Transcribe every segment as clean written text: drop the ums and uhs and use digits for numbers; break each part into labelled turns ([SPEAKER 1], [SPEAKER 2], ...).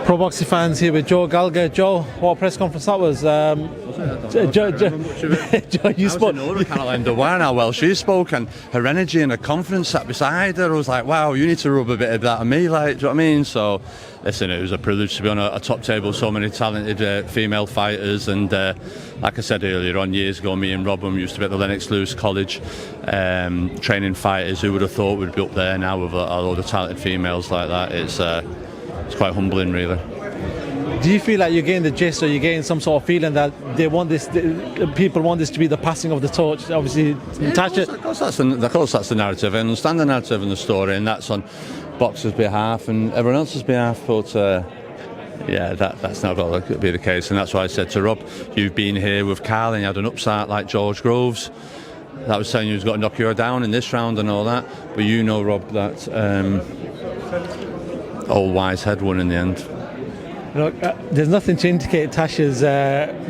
[SPEAKER 1] Pro Boxing fans here with Joe Gallagher. Joe, what press conference that was? Joe, you spoke.
[SPEAKER 2] I was in Caroline Dubois and how well she spoke, and her energy and her confidence sat beside her. I was like, wow, you need to rub a bit of that on me, like, do you know what I mean? So, listen, it was a privilege to be on a top table with so many talented female fighters, and like I said earlier on, years ago, me and Rob, when we used to be at the Lennox Lewis College, training fighters. Who would have thought we'd be up there now with a load of talented females like that? It's quite humbling, really.
[SPEAKER 1] Do you feel like you're getting the gist, or you're getting some sort of feeling that they want this? People want this to be the passing of the torch. Obviously, Natasha.
[SPEAKER 2] Of course, that's the narrative. I understand the narrative and the story, and that's on boxers' behalf and everyone else's behalf. But yeah, that's not going to be the case, and that's why I said to Rob, you've been here with Carl and you had an upstart like George Groves. That was telling you he's got to knock you down in this round and all that. But you know, Rob, that old wise head won in the end.
[SPEAKER 1] Look, there's nothing to indicate Tasha's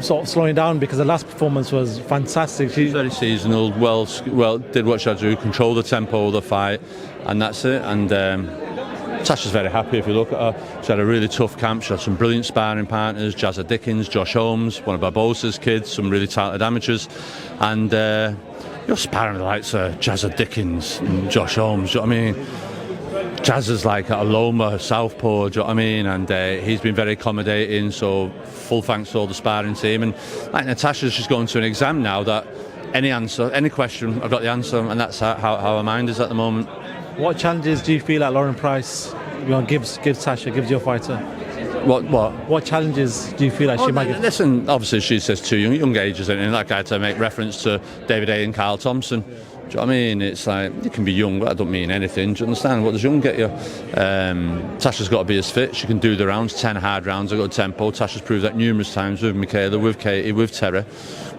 [SPEAKER 1] sort of slowing down, because the last performance was fantastic. She's
[SPEAKER 2] very seasonal, well, did what she had to do, control the tempo of the fight, and that's it. And Tasha's very happy. If you look at her, she had a really tough camp. She had some brilliant sparring partners: Jazza Dickens, Josh Holmes, one of Barbosa's kids, some really talented amateurs, and you're sparring with the likes of Jazza Dickens and Josh Holmes. Do you know what I mean? Jazz is like a Loma, Southpaw, do you know what I mean? And he's been very accommodating, so full thanks to all the sparring team. And like Natasha's just going to an exam now that any question, I've got the answer, and that's how her mind is at the moment.
[SPEAKER 1] What challenges do you feel like Lauren Price gives Tasha, gives your fighter? What challenges do you feel like she might give?
[SPEAKER 2] Listen, obviously she says two young ages, and like I had to make reference to David A and Carl Thompson. Do you know what I mean? It's like, you can be young, but I don't mean anything. Do you understand? What does young get you? Tasha's got to be as fit. She can do the rounds, 10 hard rounds, a good tempo. Tasha's proved that numerous times with Michaela, with Katie, with Terry.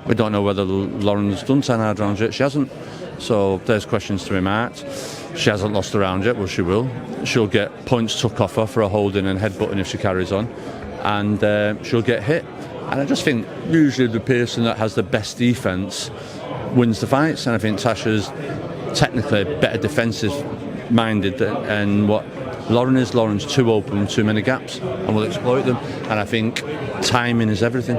[SPEAKER 2] We don't know whether Lauren's done 10 hard rounds yet. She hasn't. So there's questions to be marked. She hasn't lost a round yet. Well, she will. She'll get points took off her for a holding and headbutting if she carries on. And she'll get hit. And I just think usually the person that has the best defence wins the fights, and I think Tasha's technically better defensive minded than what Lauren is. Lauren's too open, too many gaps, and will exploit them. And I think timing is everything.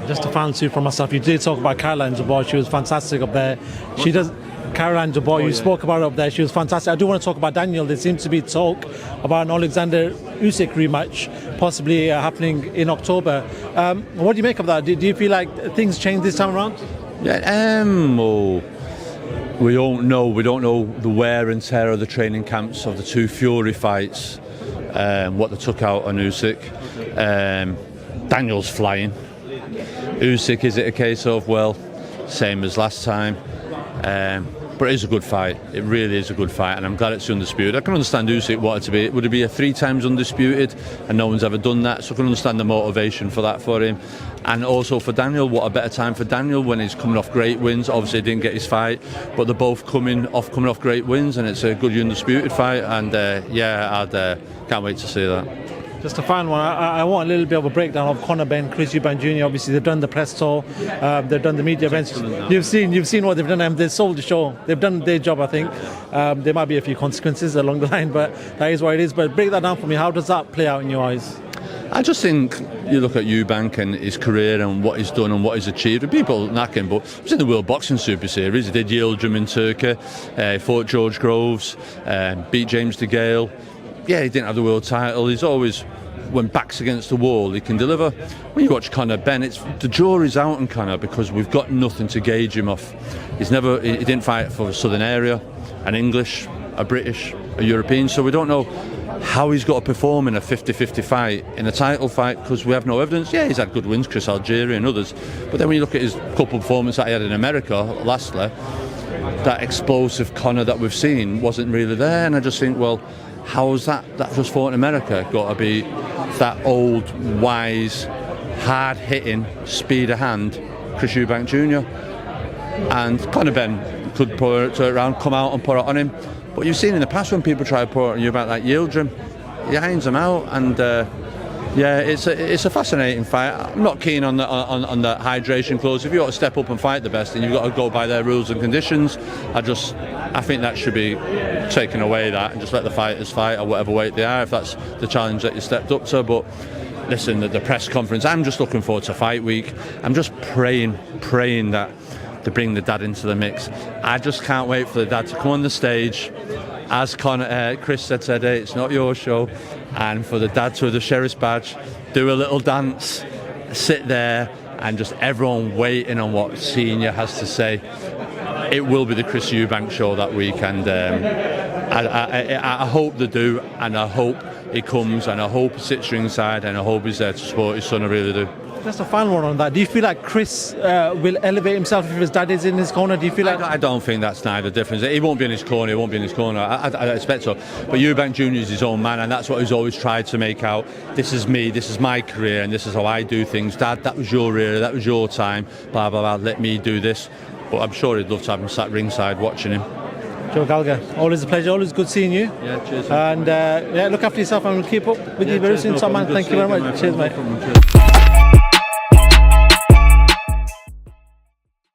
[SPEAKER 1] Just a final two from myself. You did talk about Caroline Dubois. She was fantastic up there. She does. Caroline Dubois, you spoke about her up there. She was fantastic. I do want to talk about Daniel. There seems to be talk about an Oleksandr Usyk rematch possibly happening in October. What do you make of that? Do you feel like things changed this time around?
[SPEAKER 2] Yeah, we don't know. We don't know the wear and tear of the training camps of the two Fury fights, what they took out on Usyk. Daniel's flying. Usyk, is it a case of, well, same as last time? But it is a good fight. It really is a good fight, and I'm glad it's undisputed. I can understand Usyk wanted to be. Would it be a 3 times undisputed? And no one's ever done that, so I can understand the motivation for that for him. And also for Daniel, what a better time for Daniel when he's coming off great wins. Obviously, he didn't get his fight, but they're both coming off great wins, and it's a good undisputed fight. And I can't wait to see that.
[SPEAKER 1] Just a final one. I want a little bit of a breakdown of Conor Benn, Eubank Jr. Obviously, they've done the press tour, they've done the media events. You've seen what they've done. They've sold the show. They've done their job, I think. There might be a few consequences along the line, but that is what it is. But break that down for me. How does that play out in your eyes?
[SPEAKER 2] I just think you look at Eubank and his career and what he's done and what he's achieved. And people knacking, but he was in the World Boxing Super Series. He did Yildirim in Turkey, fought George Groves, beat James DeGale. Yeah, he didn't have the world title. He's always, when back's against the wall, he can deliver. When you watch Conor Benn, the jury's out on Conor because we've got nothing to gauge him off. He didn't fight for a southern area, an English, a British, a European, so we don't know how he's got to perform in a 50-50 fight, in a title fight, because we have no evidence. Yeah, he's had good wins, Chris Algieri and others, but then when you look at his couple performances that he had in America lastly, that explosive Conor that we've seen wasn't really there, and I just think, well, how's that just fought in America got to be that old, wise, hard-hitting, speed of hand Chris Eubank Jr. And Conor Benn could put it around, come out and put it on him. But you've seen in the past when people try to put it on Eubank like Yildirim, he irons him out, and Yeah, it's a fascinating fight. I'm not keen on the hydration clause. If you want to step up and fight the best, then you've got to go by their rules and conditions. I think that should be taken away, that, and just let the fighters fight at whatever weight they are, if that's the challenge that you stepped up to. But listen, the press conference, I'm just looking forward to fight week. I'm just praying that they bring the dad into the mix. I just can't wait for the dad to come on the stage. As Chris said today, it's not your show, and for the dad to have the sheriff's badge, do a little dance, sit there, and just everyone waiting on what Senior has to say. It will be the Chris Eubank show that week, and I hope they do, and I hope he comes, and I hope he sits ringside, and I hope he's there to support his son. I really do.
[SPEAKER 1] Just a final one on that. Do you feel like Chris will elevate himself if his dad is in his corner? Do you feel like...
[SPEAKER 2] I don't think that's neither difference. He won't be in his corner. He won't be in his corner. I expect so. But Eubank Jr is his own man, and that's what he's always tried to make out. This is me. This is my career, and this is how I do things. Dad, that was your era. That was your time. Blah blah blah. Let me do this. But I'm sure he'd love to have him sat ringside watching him.
[SPEAKER 1] Joe Gallagher, always a pleasure. Always good seeing you.
[SPEAKER 2] Yeah, cheers.
[SPEAKER 1] And look after yourself, and we'll keep up with you very soon, top man. Thank you very much. Cheers, mate.